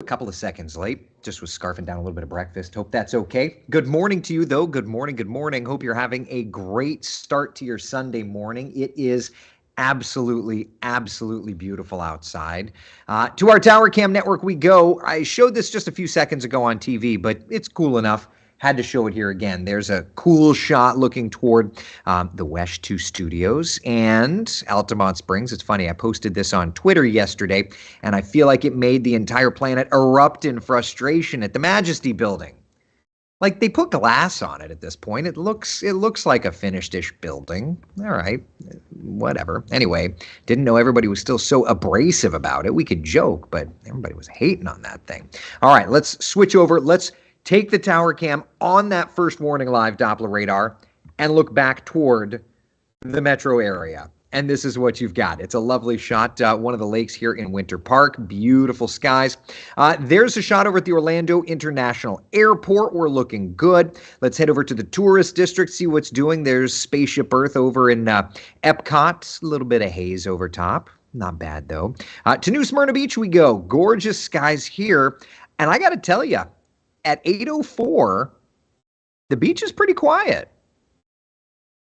A couple of seconds late. Just was scarfing down a little bit of breakfast. Hope that's okay. Good morning to you, though. Good morning. Good morning. Hope you're having a great start to your Sunday morning. It is absolutely beautiful outside. To our Tower Cam network we go. I showed this just a few seconds ago on TV, but it's cool enough. Had to show it here again. There's a cool shot looking toward the WESH 2 studios and Altamont Springs. It's funny, I posted this on Twitter yesterday, and I feel like it made the entire planet erupt in frustration at the Majesty building. Like, they put glass on it at this point. It looks like a finished-ish building. All right, whatever. Anyway, didn't know everybody was still so abrasive about it. We could joke, but everybody was hating on that thing. All right, let's switch over. Let's take the tower cam on that first warning live Doppler radar and look back toward the metro area. And this is what you've got. It's a lovely shot. One of the lakes here in Winter Park. Beautiful skies. There's a shot over at the Orlando International Airport. We're looking good. Let's head over to the tourist district, see what's doing. There's Spaceship Earth over in Epcot. A little bit of haze over top. Not bad, though. To New Smyrna Beach we go. Gorgeous skies here. And I got to tell you, at 8:04, the beach is pretty quiet.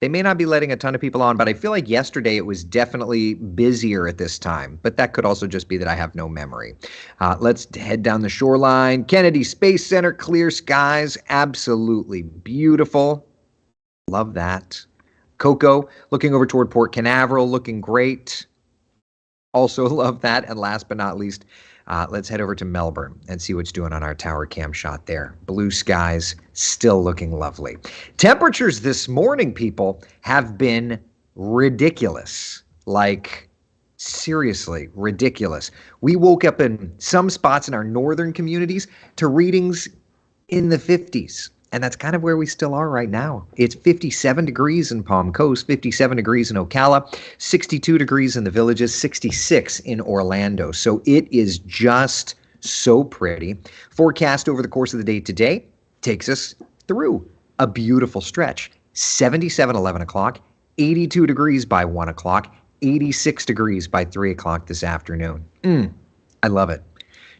They may not be letting a ton of people on, but I feel like yesterday it was definitely busier at this time. But that could also just be that I have no memory. Let's head down the shoreline. Kennedy Space Center, clear skies, absolutely beautiful. Love that. Cocoa, looking over toward Port Canaveral, looking great. Also love that. And last but not least, let's head over to Melbourne and see what's doing on our tower cam shot there. Blue skies, still looking lovely. Temperatures this morning, people, have been ridiculous. Like, seriously, ridiculous. We woke up in some spots in our northern communities to readings in the 50s. And that's kind of where we still are right now. It's 57 degrees in Palm Coast, 57 degrees in Ocala, 62 degrees in the Villages, 66 in Orlando. So it is just so pretty. Forecast over the course of the day today takes us through a beautiful stretch. 77, 11 o'clock, 82 degrees by 1 o'clock, 86 degrees by 3 o'clock this afternoon. I love it.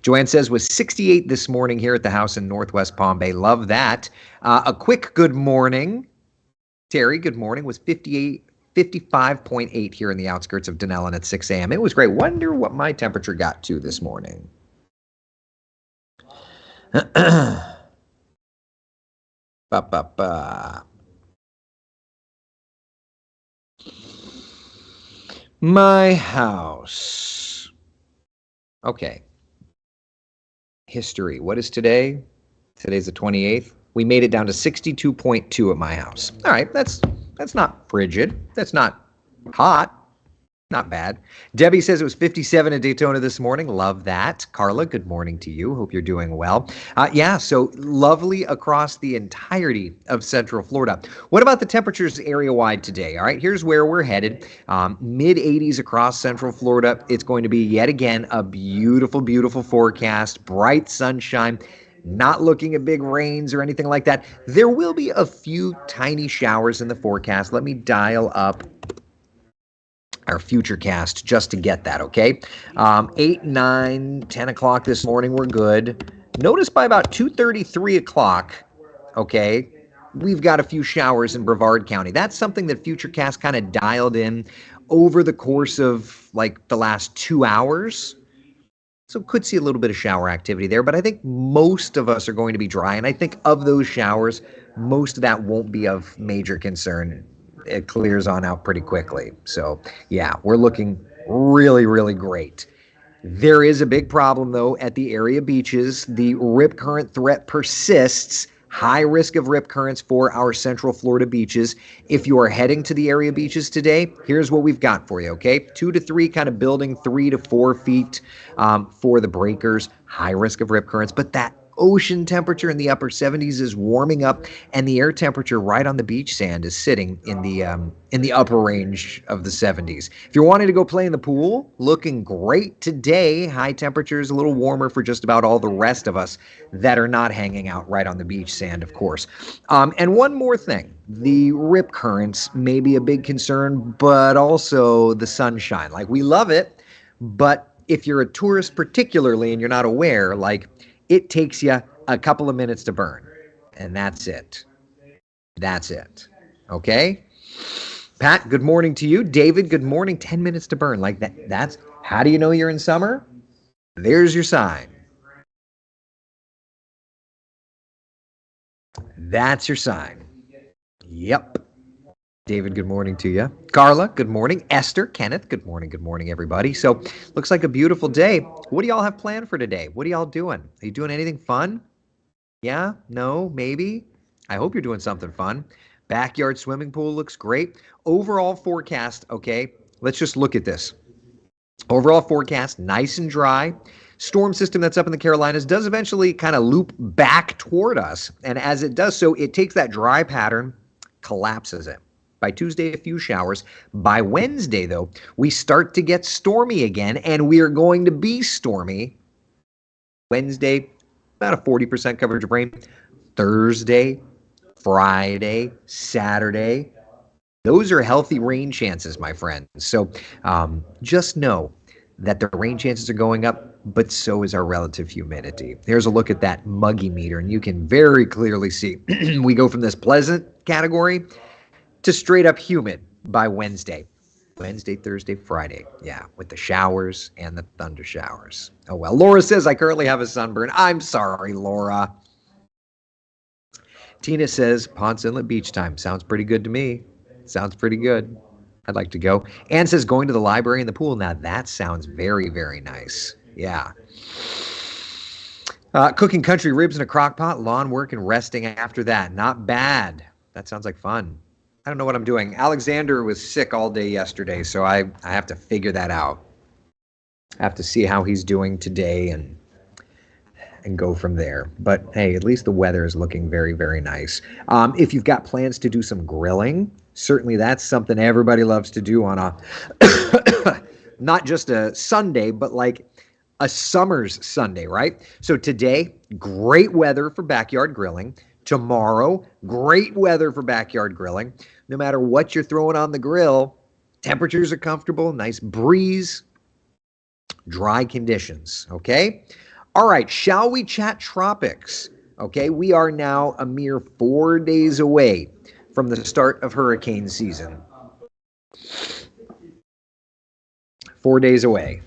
Joanne says was 68 this morning here at the house in Northwest Palm Bay. Love that. A quick good morning. Terry, good morning, was 55.8 here in the outskirts of Dunellen at 6 a.m. It was great. Wonder what my temperature got to this morning. My house. Okay. History. What is today? Today's the 28th. We made it down to 62.2 at my house. All right, that's not frigid. That's not hot. Not bad. Debbie says it was 57 in Daytona this morning. Love that. Carla, good morning to you. Hope you're doing well. Yeah, so lovely across the entirety of Central Florida. What about the temperatures area-wide today? All right, here's where we're headed. Mid-80s across Central Florida. It's going to be, yet again, a beautiful, beautiful forecast. Bright sunshine. Not looking at big rains or anything like that. There will be a few tiny showers in the forecast. Let me dial up our future cast just to get that, okay? 8, 9, 10 o'clock this morning, we're good. Notice by about 2:30, 3 o'clock, okay, we've got a few showers in Brevard County. That's something that Futurecast kind of dialed in over the course of like the last 2 hours. So could see a little bit of shower activity there, but I think most of us are going to be dry. And I think of those showers, most of that won't be of major concern. It clears on out pretty quickly. So yeah, we're looking really, really great. There is a big problem though at the area beaches. The rip current threat persists. High risk of rip currents for our Central Florida beaches. If you are heading to the area beaches today, here's what we've got for you, okay? 2 to 3, kind of building 3 to 4 feet for the breakers. High risk of rip currents, but that ocean temperature in the upper 70s is warming up, and the air temperature right on the beach sand is sitting in the upper range of the 70s. If you're wanting to go play in the pool, looking great today. High temperatures, a little warmer for just about all the rest of us that are not hanging out right on the beach sand, of course. And one more thing. The rip currents may be a big concern, but also the sunshine. Like, we love it, but if you're a tourist particularly and you're not aware, like it takes you a couple of minutes to burn. And that's it. That's it. Okay? Pat, good morning to you. David, good morning. 10 minutes to burn. Like that's how do you know you're in summer? There's your sign. That's your sign. Yep. David, good morning to you. Carla, good morning. Esther, Kenneth, good morning, everybody. So, looks like a beautiful day. What do y'all have planned for today? What are y'all doing? Are you doing anything fun? Yeah? No? Maybe? I hope you're doing something fun. Backyard swimming pool looks great. Overall forecast, okay, let's just look at this. Overall forecast, nice and dry. Storm system that's up in the Carolinas does eventually kind of loop back toward us. And as it does so, it takes that dry pattern, collapses it. By Tuesday, a few showers. By Wednesday, though, we start to get stormy again, and we are going to be stormy. Wednesday, about a 40% coverage of rain. Thursday, Friday, Saturday, those are healthy rain chances, my friends. So just know that the rain chances are going up, but so is our relative humidity. Here's a look at that muggy meter, and you can very clearly see we go from this pleasant category to straight up humid by Wednesday. Wednesday, Thursday, Friday. Yeah, with the showers and the thunder showers. Oh, well. Laura says, I currently have a sunburn. I'm sorry, Laura. Tina says, Ponce Inlet beach time. Sounds pretty good to me. Sounds pretty good. I'd like to go. Ann says, going to the library and the pool. Now, that sounds very, very nice. Yeah. Cooking country ribs in a crock pot, lawn work, and resting after that. Not bad. That sounds like fun. I don't know what I'm doing. Alexander was sick all day yesterday, so I have to figure that out. I have to see how he's doing today and go from there. But hey, at least the weather is looking very, very nice. If you've got plans to do some grilling, certainly that's something everybody loves to do on a not just a Sunday, but like a summer's Sunday, right? So today, great weather for backyard grilling. Tomorrow, great weather for backyard grilling. No matter what you're throwing on the grill, temperatures are comfortable, nice breeze, dry conditions, okay? All right, shall we chat tropics? Okay, we are now a mere 4 days away from the start of hurricane season. 4 days away.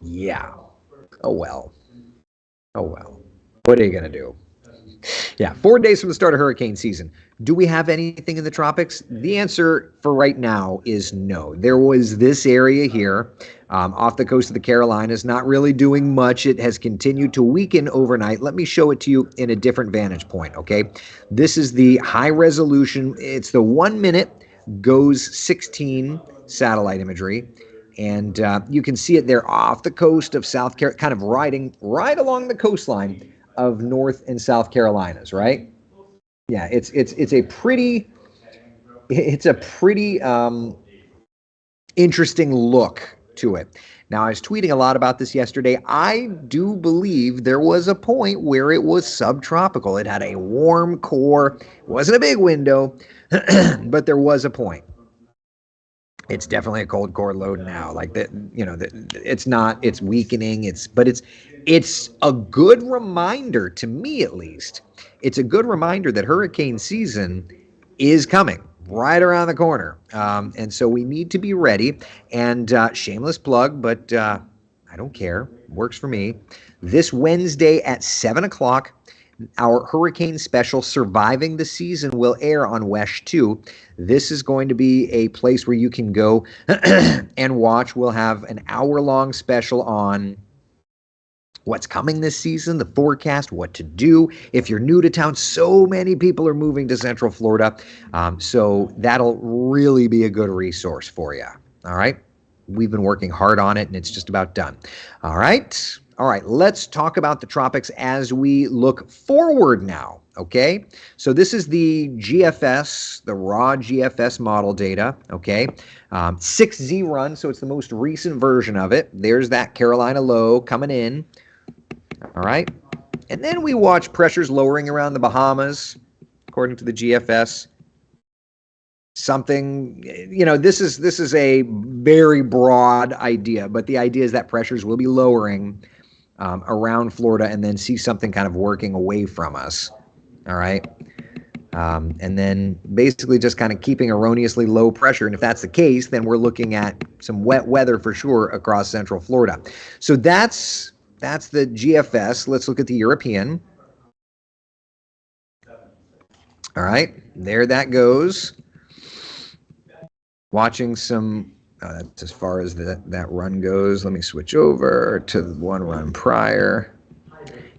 Yeah. Oh, well. Oh, well. What are you going to do? Yeah, 4 days from the start of hurricane season. Do we have anything in the tropics? The answer for right now is no. There was this area here off the coast of the Carolinas, not really doing much. It has continued to weaken overnight. Let me show it to you in a different vantage point, okay? This is the high resolution. It's the 1 minute GOES 16 satellite imagery. And you can see it there off the coast of South Carolina, kind of riding right along the coastline of North and South Carolinas, right? Yeah, it's a pretty interesting look to it. Now, I was tweeting a lot about this yesterday. I do believe there was a point where it was subtropical. It had a warm core. It wasn't a big window, but there was a point. It's definitely a cold core load now. Like that, it's not. It's weakening. It's a good reminder to me, at least. It's a good reminder that hurricane season is coming right around the corner, and so we need to be ready. And shameless plug, but I don't care. Works for me. This Wednesday at 7:00. Our hurricane special, Surviving the Season, will air on WESH 2. This is going to be a place where you can go and watch. We'll have an hour-long special on what's coming this season, the forecast, what to do. If you're new to town, so many people are moving to Central Florida. So that'll really be a good resource for you. All right? We've been working hard on it, and it's just about done. All right? All right, let's talk about the tropics as we look forward now, okay? So this is the GFS, the raw GFS model data, okay? 6Z run, so it's the most recent version of it. There's that Carolina low coming in, all right? And then we watch pressures lowering around the Bahamas, according to the GFS. something, this is a very broad idea, but the idea is that pressures will be lowering around Florida and then see something kind of working away from us. All right. And then basically just kind of keeping erroneously low pressure. And if that's the case, then we're looking at some wet weather for sure across central Florida. So that's the GFS. Let's look at the European. All right, there that goes. Watching some, that's as far as that run goes. Let me switch over to the one run prior.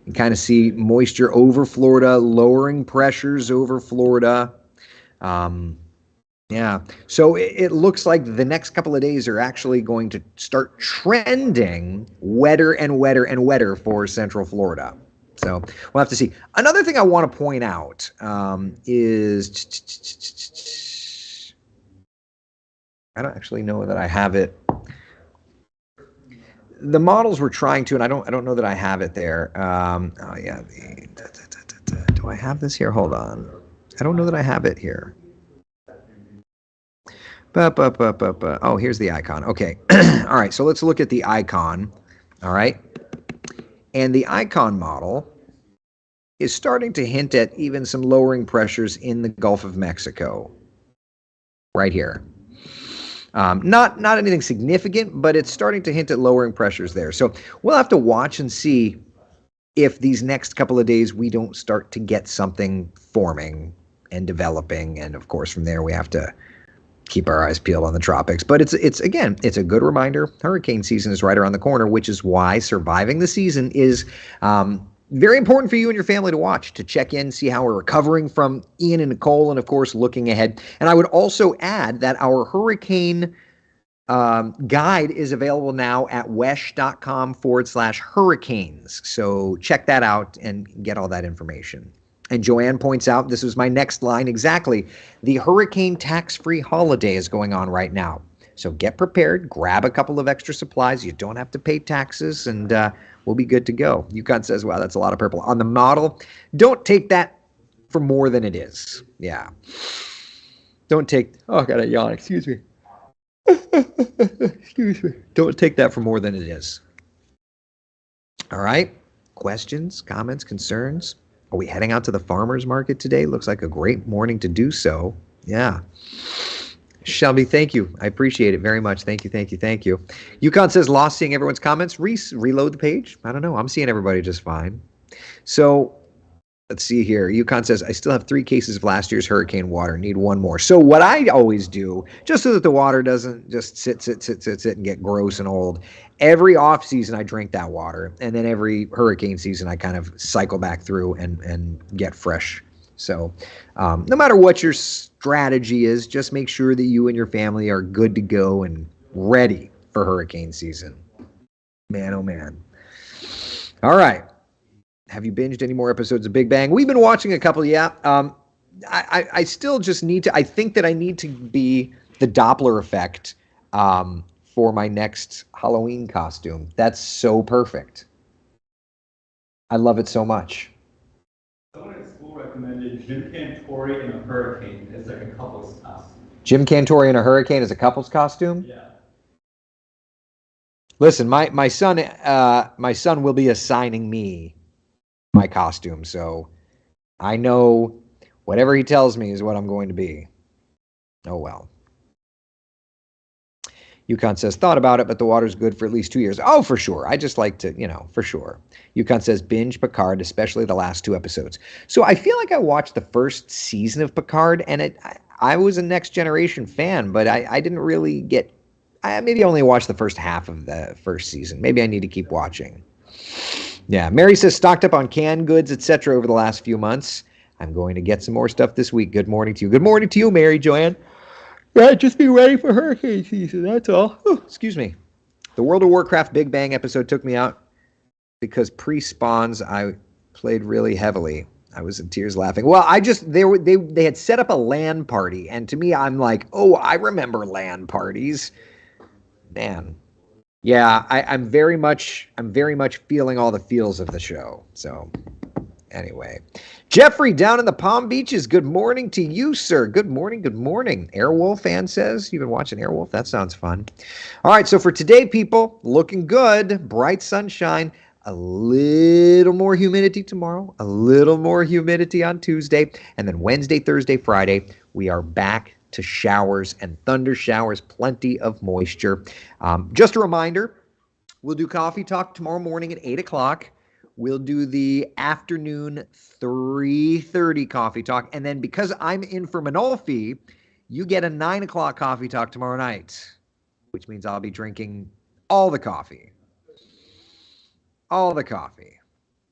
You kind of see moisture over Florida, lowering pressures over Florida. Yeah, so it looks like the next couple of days are actually going to start trending wetter and wetter and wetter for central Florida. So we'll have to see. Another thing I want to point out is I don't actually know that I have it. The models we're trying to, and I don't know that I have it there. Oh yeah, do I have this here? Hold on. I don't know that I have it here. Oh, here's the icon. Okay. All right, so let's look at the icon. All right. And the icon model is starting to hint at even some lowering pressures in the Gulf of Mexico. Right here. Not anything significant, but it's starting to hint at lowering pressures there. So we'll have to watch and see if these next couple of days we don't start to get something forming and developing. And of course, from there we have to keep our eyes peeled on the tropics. But it's a good reminder. Hurricane season is right around the corner, which is why surviving the season is very important for you and your family to watch, to check in, see how we're recovering from Ian and Nicole, and of course, looking ahead. And I would also add that our hurricane guide is available now at wesh.com/hurricanes. So check that out and get all that information. And Joanne points out, this is my next line exactly, the hurricane tax-free holiday is going on right now. So get prepared, grab a couple of extra supplies. You don't have to pay taxes, and we'll be good to go. Yukon says, wow, that's a lot of purple. On the model, don't take that for more than it is. Yeah. Don't take, oh, I got a yawn, excuse me. Excuse me. Don't take that for more than it is. All right. Questions, comments, concerns? Are we heading out to the farmer's market today? Looks like a great morning to do so. Yeah. Shelby, thank you. I appreciate it very much. Thank you, thank you, thank you. Yukon says, lost seeing everyone's comments. Reload the page. I don't know. I'm seeing everybody just fine. So let's see here. Yukon says, I still have 3 cases of last year's hurricane water. Need 1 more. So what I always do, just so that the water doesn't just sit and get gross and old, every off season I drink that water. And then every hurricane season I kind of cycle back through and get fresh. So no matter what your strategy is, just make sure that you and your family are good to go and ready for hurricane season. Man, oh man. All right. Have you binged any more episodes of Big Bang? We've been watching a couple, yeah. I still just need to, I think that I need to be the Doppler effect for my next Halloween costume. That's so perfect. I love it so much. Someone at school recommended Jim Cantori in a hurricane as like a couple's costume. Jim Cantori in a hurricane as a couple's costume? Yeah. Listen, my son will be assigning me my costume, so I know whatever he tells me is what I'm going to be. Oh well. Yukon says, thought about it, but the water's good for at least 2 years. Oh, for sure. I just like to, for sure. Yukon says, binge Picard, especially the last 2 episodes. So I feel like I watched the first season of Picard, and I was a Next Generation fan, but I didn't really get, I maybe only watched the first half of the first season. Maybe I need to keep watching. Yeah, Mary says, stocked up on canned goods, etc. over the last few months. I'm going to get some more stuff this week. Good morning to you. Good morning to you, Mary Joanne. Yeah, just be ready for hurricane season, that's all. Ooh, excuse me. The World of Warcraft Big Bang episode took me out because pre-spawns I played really heavily. I was in tears laughing. Well, they had set up a LAN party, and to me, I'm like, oh, I remember LAN parties. Man. Yeah, I'm very much feeling all the feels of the show. So Anyway, Jeffrey down in the Palm Beaches, good morning to you, sir. Good morning, good morning. Airwolf fan says, you've been watching Airwolf? That sounds fun. All right, so for today, people, looking good, bright sunshine, a little more humidity tomorrow, a little more humidity on Tuesday, and then Wednesday, Thursday, Friday, we are back to showers and thunder showers, plenty of moisture. Just a reminder, we'll do coffee talk tomorrow morning at 8 o'clock. We'll do the afternoon 3:30 coffee talk. And then because I'm in for Manolfi, you get a 9 o'clock coffee talk tomorrow night, which means I'll be drinking all the coffee. All the coffee.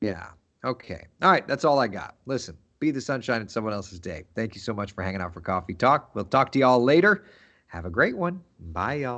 Yeah. Okay. All right. That's all I got. Listen, be the sunshine in someone else's day. Thank you so much for hanging out for Coffee Talk. We'll talk to y'all later. Have a great one. Bye, y'all.